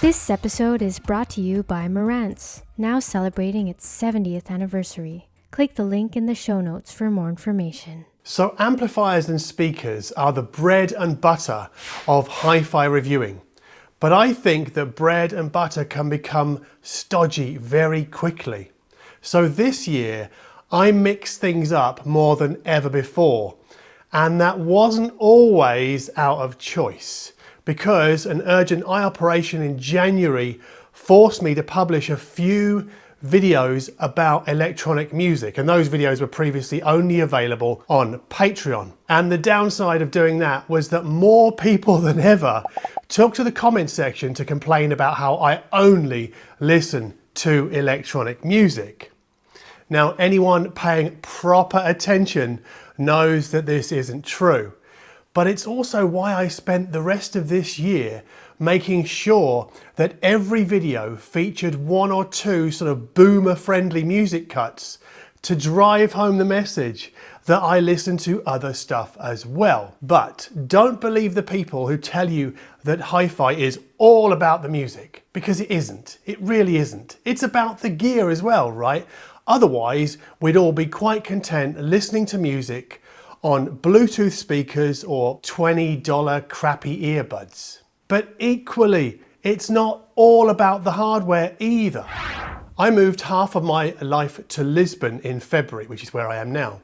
This episode is brought to you by Marantz, now celebrating its 70th anniversary. Click the link in the show notes for more information. So amplifiers and speakers are the bread and butter of hi-fi reviewing. But I think that bread and butter can become stodgy very quickly. So this year, I mixed things up more than ever before. And that wasn't always out of choice, because an urgent eye operation in January forced me to publish a few videos about electronic music, and those videos were previously only available on Patreon. And the downside of doing that was that more people than ever took to the comments section to complain about how I only listen to electronic music. Now, anyone paying proper attention knows that this isn't true, but it's also why I spent the rest of this year making sure that every video featured one or two sort of boomer-friendly music cuts to drive home the message that I listen to other stuff as well. But don't believe the people who tell you that hi-fi is all about the music, because it isn't. It really isn't. It's about the gear as well, right? Otherwise, we'd all be quite content listening to music on Bluetooth speakers or $20 crappy earbuds. But equally, it's not all about the hardware either. I moved half of my life to Lisbon in February, which is where I am now.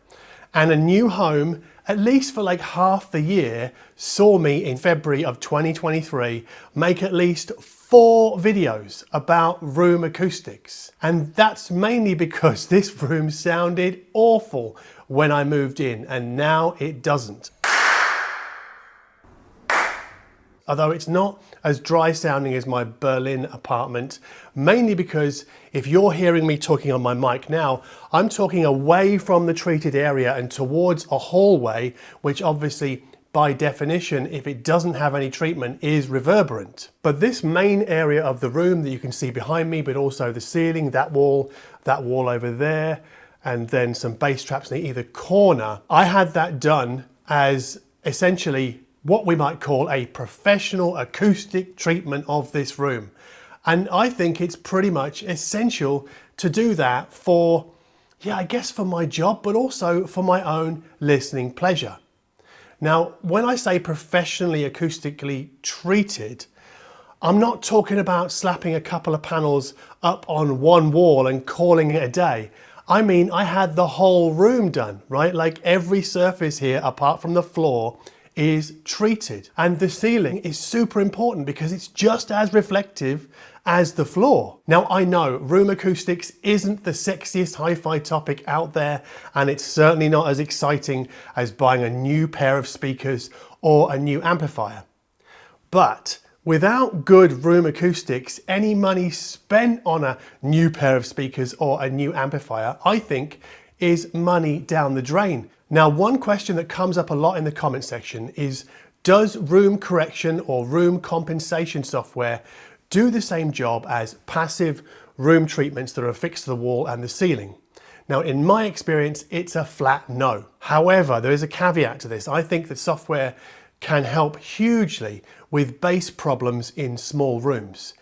And a new home, at least for like half the year, saw me in February of 2023 make at least 4 videos about room acoustics. And that's mainly because this room sounded awful when I moved in, and now it doesn't. Although it's not as dry sounding as my Berlin apartment, mainly because if you're hearing me talking on my mic now, I'm talking away from the treated area and towards a hallway, which obviously by definition, if it doesn't have any treatment, is reverberant. But this main area of the room that you can see behind me, but also the ceiling, that wall over there, and then some bass traps in either corner, I had that done as essentially what we might call a professional acoustic treatment of this room. And I think it's pretty much essential to do that for, I guess for my job, but also for my own listening pleasure. Now, when I say professionally acoustically treated, I'm not talking about slapping a couple of panels up on one wall and calling it a day. I mean, I had the whole room done, right? Like every surface here, apart from the floor, is treated. And the ceiling is super important because it's just as reflective as the floor. Now, I know room acoustics isn't the sexiest hi-fi topic out there, and it's certainly not as exciting as buying a new pair of speakers or a new amplifier. But without good room acoustics, any money spent on a new pair of speakers or a new amplifier, I think, is money down the drain. Now, one question that comes up a lot in the comment section is, does room correction or room compensation software do the same job as passive room treatments that are affixed to the wall and the ceiling? Now, in my experience, it's a flat no. However, there is a caveat to this. I think that software can help hugely with bass problems in small rooms,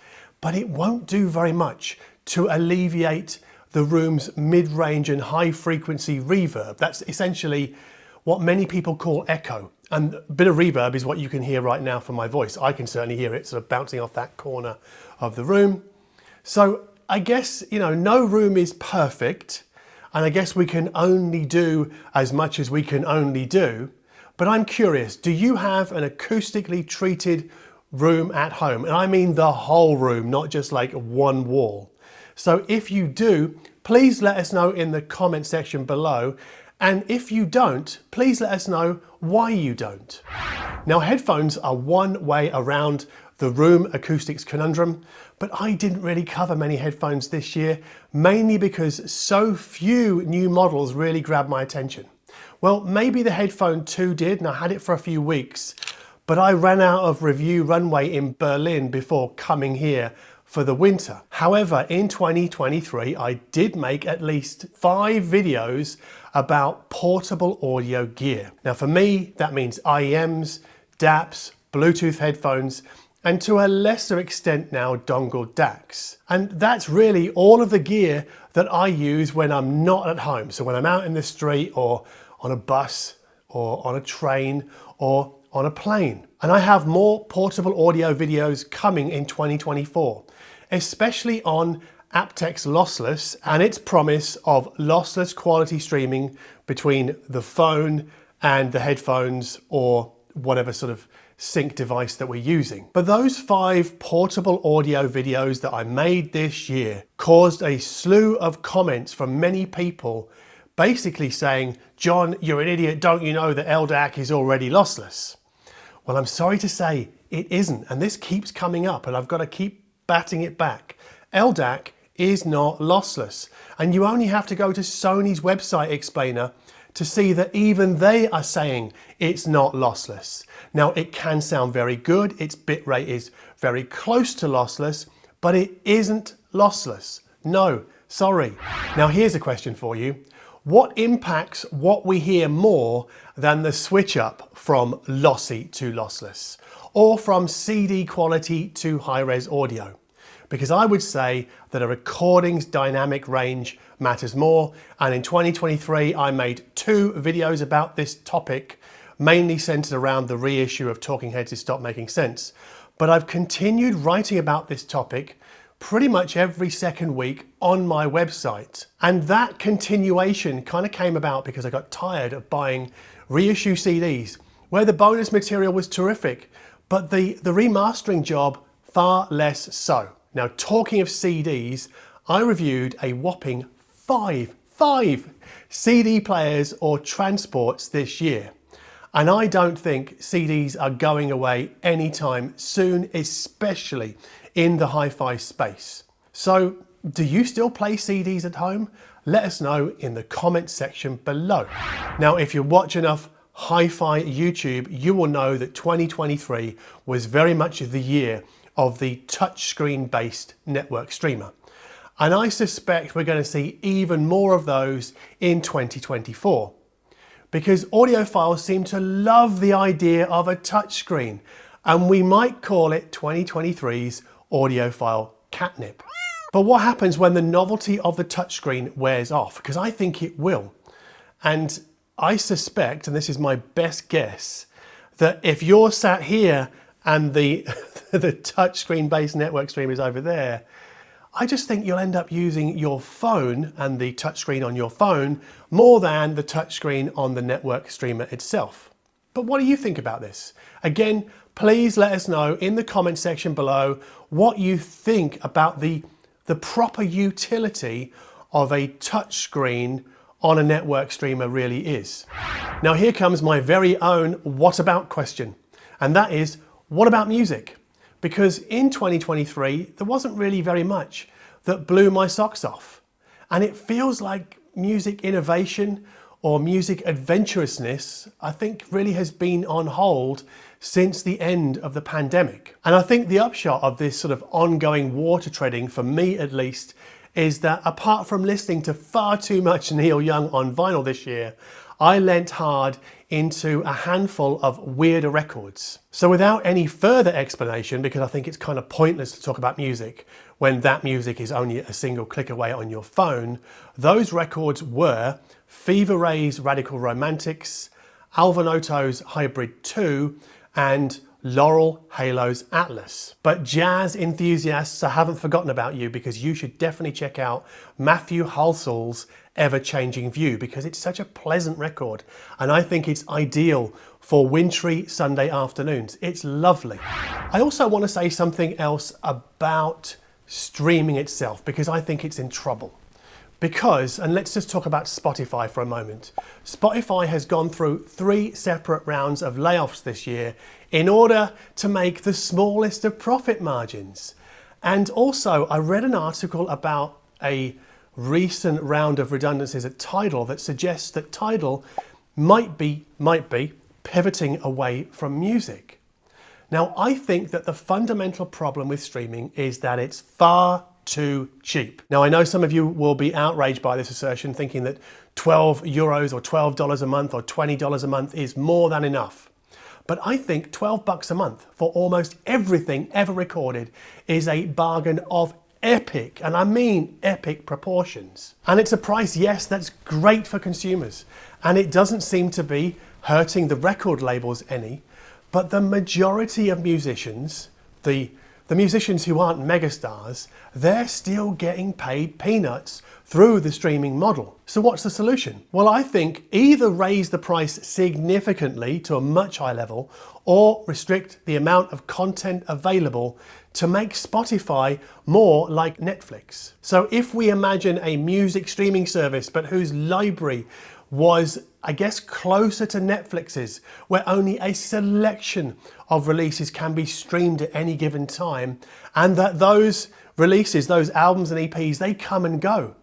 but it won't do very much to alleviate the room's mid-range and high-frequency reverb. That's essentially what many people call echo. And a bit of reverb is what you can hear right now from my voice. I can certainly hear it sort of bouncing off that corner of the room. So I guess, no room is perfect, and I guess we can only do as much as we can only do. But I'm curious, do you have an acoustically treated room at home? And I mean the whole room, not just like one wall. So if you do, please let us know in the comment section below. And if you don't, please let us know why you don't. Now, headphones are one way around the room acoustics conundrum, but I didn't really cover many headphones this year, mainly because so few new models really grabbed my attention. Well, maybe the Headphone 2 did, and I had it for a few weeks, but I ran out of review runway in Berlin before coming here for the winter. However, in 2023, I did make at least 5 videos about portable audio gear. Now, for me, that means IEMs, DAPs, Bluetooth headphones, and to a lesser extent now dongle DACs. And that's really all of the gear that I use when I'm not at home. So when I'm out in the street or on a bus or on a train or on a plane. And I have more portable audio videos coming in 2024, especially on aptX Lossless and its promise of lossless quality streaming between the phone and the headphones or whatever sort of sync device that we're using. But those 5 portable audio videos that I made this year caused a slew of comments from many people basically saying, John, you're an idiot, don't you know that LDAC is already lossless? Well, I'm sorry to say it isn't, and this keeps coming up and I've got to keep batting it back. LDAC is not lossless, and you only have to go to Sony's website explainer to see that even they are saying it's not lossless. Now, it can sound very good, its bitrate is very close to lossless, but it isn't lossless. No, sorry. Now, here's a question for you. What impacts what we hear more than the switch up from lossy to lossless, or from CD quality to high-res audio? Because I would say that a recording's dynamic range matters more, and in 2023 I made 2 videos about this topic, mainly centered around the reissue of Talking Heads' Stop Making Sense. But I've continued writing about this topic pretty much every second week on my website. And that continuation kind of came about because I got tired of buying reissue CDs where the bonus material was terrific, but the remastering job far less so. Now, talking of CDs, I reviewed a whopping 5 CD players or transports this year. And I don't think CDs are going away anytime soon, especially in the hi-fi space. So, do you still play CDs at home? Let us know in the comments section below. Now, if you watch enough hi-fi YouTube, you will know that 2023 was very much the year of the touchscreen based network streamer. And I suspect we're going to see even more of those in 2024. Because audiophiles seem to love the idea of a touchscreen, and we might call it 2023's audiophile catnip. But what happens when the novelty of the touchscreen wears off? Because I think it will. And I suspect, and this is my best guess, that if you're sat here and the touchscreen based network stream is over there, I just think you'll end up using your phone and the touchscreen on your phone more than the touchscreen on the network streamer itself. But what do you think about this? Again, please let us know in the comment section below what you think about the proper utility of a touchscreen on a network streamer really is. Now here comes my very own what about question, and that is, what about music? Because in 2023, there wasn't really very much that blew my socks off. And it feels like music innovation or music adventurousness, I think really has been on hold since the end of the pandemic. And I think the upshot of this sort of ongoing water treading, for me at least, is that apart from listening to far too much Neil Young on vinyl this year, I lent hard into a handful of weirder records. So without any further explanation, because I think it's kind of pointless to talk about music when that music is only a single click away on your phone, those records were Fever Ray's Radical Romantics, Alva Noto's HY-brid 2, and Laurel Halo's Atlas. But jazz enthusiasts, I haven't forgotten about you, because you should definitely check out Matthew Halsall's Ever-Changing View, because it's such a pleasant record and I think it's ideal for wintry Sunday afternoons. It's lovely. I also want to say something else about streaming itself, because I think it's in trouble. Because, and let's just talk about Spotify for a moment. Spotify has gone through 3 separate rounds of layoffs this year in order to make the smallest of profit margins. And also, I read an article about a recent round of redundancies at Tidal that suggests that Tidal might be pivoting away from music. Now, I think that the fundamental problem with streaming is that it's far too cheap. Now, I know some of you will be outraged by this assertion, thinking that €12 or $12 a month or $20 a month is more than enough. but I think 12 bucks a month for almost everything ever recorded is a bargain of epic, and I mean epic proportions. And it's a price, yes, that's great for consumers, and it doesn't seem to be hurting the record labels any, but the majority of musicians, the musicians who aren't megastars, they're still getting paid peanuts through the streaming model. So what's the solution? Well, I think either raise the price significantly to a much higher level or restrict the amount of content available to make Spotify more like Netflix. So if we imagine a music streaming service but whose library was, I guess, closer to Netflix's, where only a selection of releases can be streamed at any given time, and that those releases, those albums and EPs, they come and go.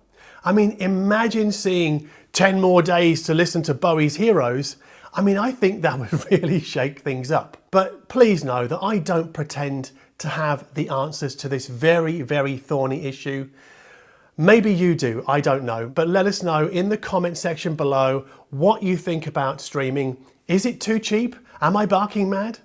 I mean, imagine seeing 10 more days to listen to Bowie's Heroes. I mean, I think that would really shake things up. But please know that I don't pretend to have the answers to this very, very thorny issue. Maybe you do, I don't know, but let us know in the comment section below what you think about streaming. Is it too cheap? Am I barking mad?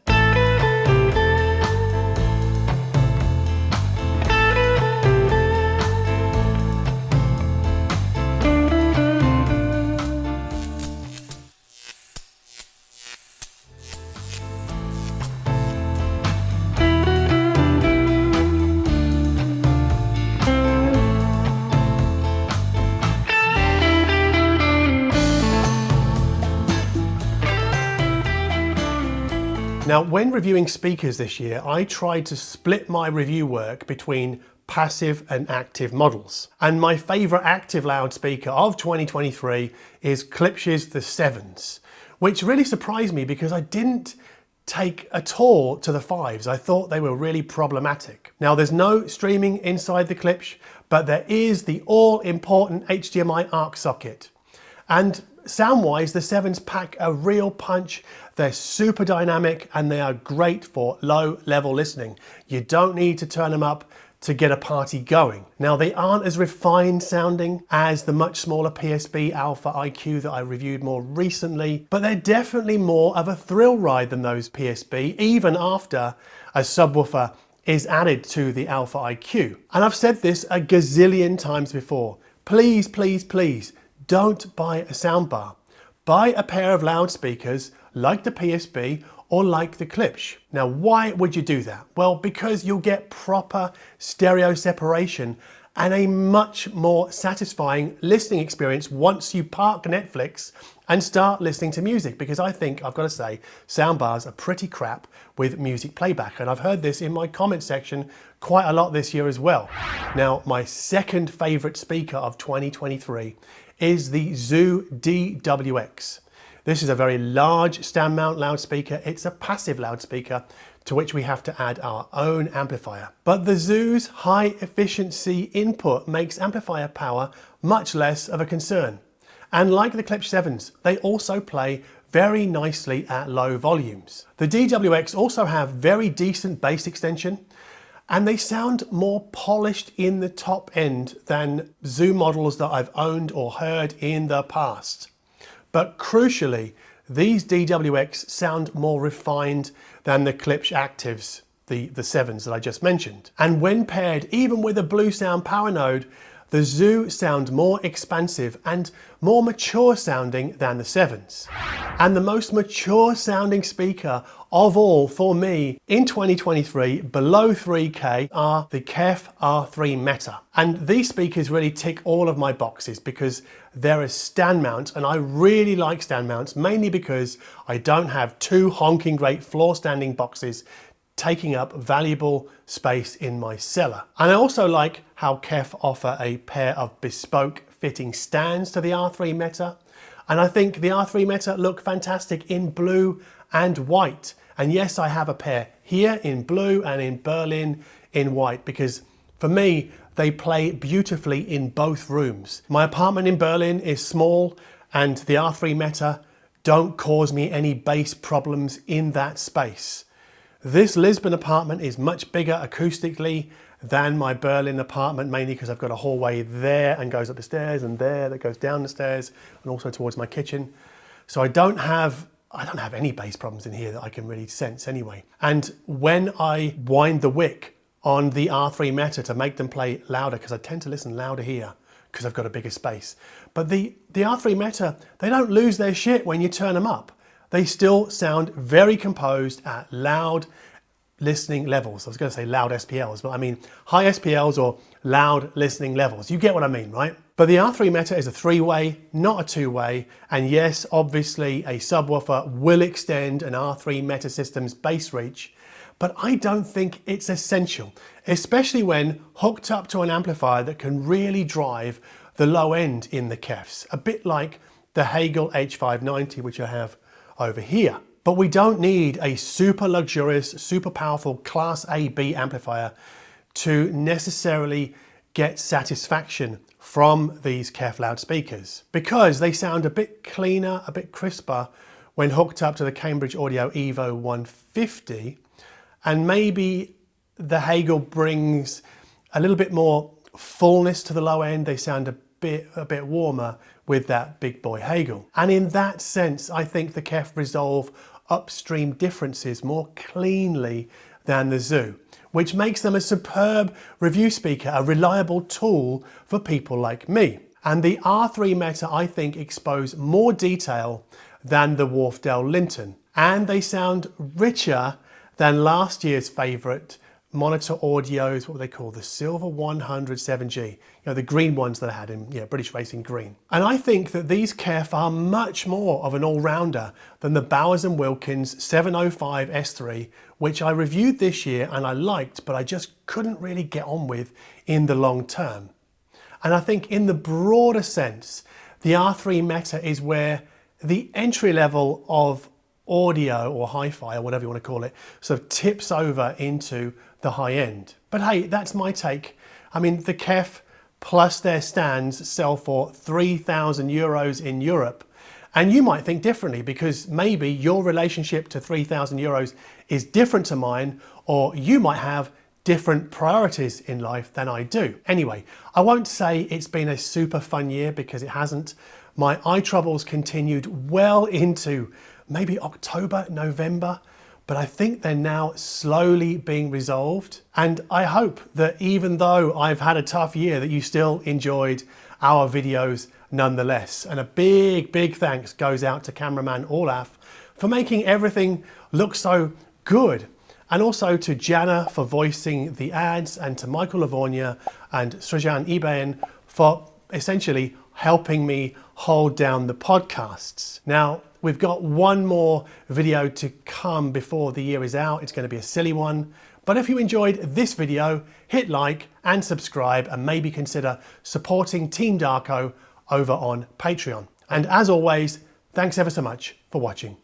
Now, when reviewing speakers this year, I tried to split my review work between passive and active models. And my favorite active loudspeaker of 2023 is Klipsch's The Sevens, which really surprised me because I didn't take at all to the fives. I thought they were really problematic. Now, there's no streaming inside the Klipsch, but there is the all-important HDMI ARC socket. And sound-wise, the Sevens pack a real punch. They're super dynamic and they are great for low-level listening. You don't need to turn them up to get a party going. Now, they aren't as refined sounding as the much smaller PSB Alpha IQ that I reviewed more recently, but they're definitely more of a thrill ride than those PSB, even after a subwoofer is added to the Alpha IQ. And I've said this a gazillion times before. Please, please, please, don't buy a soundbar. Buy a pair of loudspeakers like the PSB or like the Klipsch. Now, why would you do that? Well, because you'll get proper stereo separation and a much more satisfying listening experience once you park Netflix and start listening to music, because I think, I've got to say, soundbars are pretty crap with music playback, and I've heard this in my comment section quite a lot this year as well. Now, my second favorite speaker of 2023 is the Zoo DWX. This is a very large stand mount loudspeaker. It's a passive loudspeaker to which we have to add our own amplifier. But the Zoo's high efficiency input makes amplifier power much less of a concern. And like the Klipsch Sevens, they also play very nicely at low volumes. The DWX also have very decent bass extension, and they sound more polished in the top end than Zoo models that I've owned or heard in the past. But crucially, these DWX sound more refined than the Klipsch Actives, the Sevens that I just mentioned. And when paired even with a Blue Sound power node, the Zoo sound more expansive and more mature sounding than the Sevens. And the most mature sounding speaker of all for me in 2023 below 3K are the KEF R3 Meta. And these speakers really tick all of my boxes because they're a stand mount, and I really like stand mounts, mainly because I don't have two honking great floor standing boxes taking up valuable space in my cellar. And I also like how KEF offer a pair of bespoke fitting stands to the R3 Meta. And I think the R3 Meta look fantastic in blue and white. And yes, I have a pair here in blue and in Berlin in white, because for me, they play beautifully in both rooms. My apartment in Berlin is small, and the R3 Meta don't cause me any bass problems in that space. This Lisbon apartment is much bigger acoustically than my Berlin apartment, mainly because I've got a hallway there and goes up the stairs, and there that goes down the stairs and also towards my kitchen. So I don't have I don't have any bass problems in here that I can really sense anyway. And when I wind the wick on the R3 Meta to make them play louder, because I tend to listen louder here because I've got a bigger space. But the R3 Meta, they don't lose their shit when you turn them up. They still sound very composed at loud listening levels. I was going to say loud SPLs, but I mean high SPLs or loud listening levels. You get what I mean, right? But the R3 Meta is a three-way, not a two-way. And yes, obviously a subwoofer will extend an R3 Meta system's bass reach, but I don't think it's essential, especially when hooked up to an amplifier that can really drive the low end in the KEFs, a bit like the Hagel H590, which I have over here. But we don't need a super luxurious, super powerful Class A/B amplifier to necessarily get satisfaction from these KEF loudspeakers, because they sound a bit cleaner, a bit crisper when hooked up to the Cambridge Audio Evo 150, and maybe the Hagel brings a little bit more fullness to the low end. They sound a bit warmer with that big boy Hagel. And in that sense, I think the KEF resolve upstream differences more cleanly than the Zoo, which makes them a superb review speaker, a reliable tool for people like me. And the R3 Meta, I think, expose more detail than the Wharfdale Linton. And they sound richer than last year's favourite Monitor Audio's, what were they called? The Silver 100 7G. You know, the green ones that I had in British Racing Green. And I think that these KEF are much more of an all-rounder than the Bowers & Wilkins 705 S3, which I reviewed this year and I liked, but I just couldn't really get on with in the long term. And I think in the broader sense, the R3 Meta is where the entry level of audio or hi-fi or whatever you want to call it sort of tips over into the high end. But hey, that's my take. I mean, the KEF plus their stands sell for 3,000 euros in Europe. And you might think differently, because maybe your relationship to 3,000 euros is different to mine, or you might have different priorities in life than I do. Anyway, I won't say it's been a super fun year, because it hasn't. My eye troubles continued well into maybe October, November, but I think they're now slowly being resolved. And I hope that even though I've had a tough year, that you still enjoyed our videos nonetheless. And a big, big thanks goes out to cameraman Olaf for making everything look so good. And also to Jana for voicing the ads, and to Michael Lavornia and Srijan Ibayan for essentially helping me hold down the podcasts. Now, we've got one more video to come before the year is out. It's going to be a silly one. But if you enjoyed this video, hit like and subscribe, and maybe consider supporting Team Darko over on Patreon. And as always, thanks ever so much for watching.